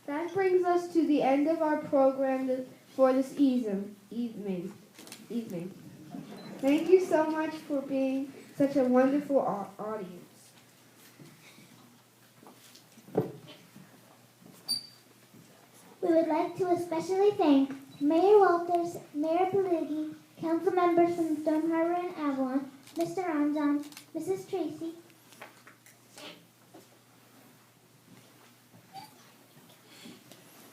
That brings us to the end of our program for this evening. Thank you so much for being such a wonderful audience. We would like to especially thank Mayor Walters, Mayor Peligi, council members from Stone Harbor and Avalon, Mr. Ramjan, Mrs. Tracy,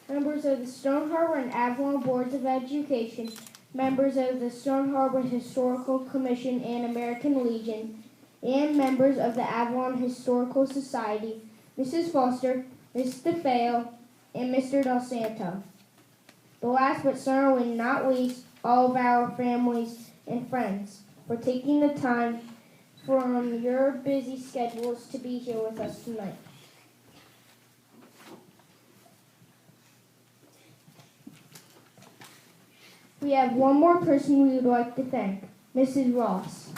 members of the Stone Harbor and Avalon Boards of Education, members of the Stone Harbor Historical Commission and American Legion, and members of the Avalon Historical Society, Mrs. Foster, Ms. DeFeo, and Mr. Del Santo. The last but certainly not least, all of our families and friends for taking the time from your busy schedules to be here with us tonight. We have one more person we would like to thank, Mrs. Ross.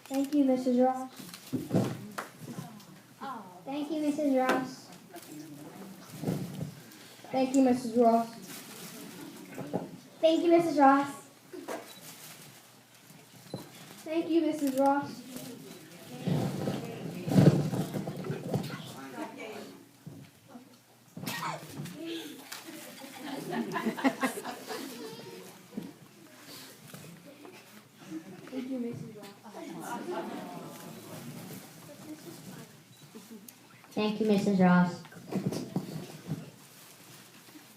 Thank you, Mrs. Ross. thank you, Mrs. Ross. Thank you, Mrs. Ross. Thank you, Mrs. Ross. Thank you, Mrs. Ross. Thank you, Mrs. Ross. Thank you, Mrs. Ross.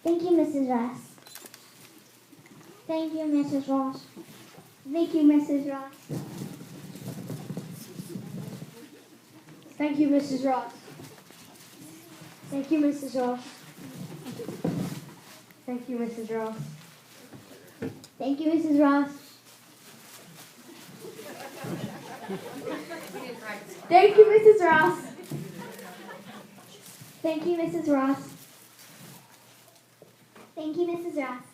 Thank you, Mrs. Ross. Thank you, Mrs. Ross. Thank you, Mrs. Ross. Thank you, Mrs. Ross. Thank you, Mrs. Ross. Thank you, Mrs. Ross. Thank you, Mrs. Ross. Thank you, Mrs. Ross. Thank you, Mrs. Ross. Thank you, Mrs. Ross.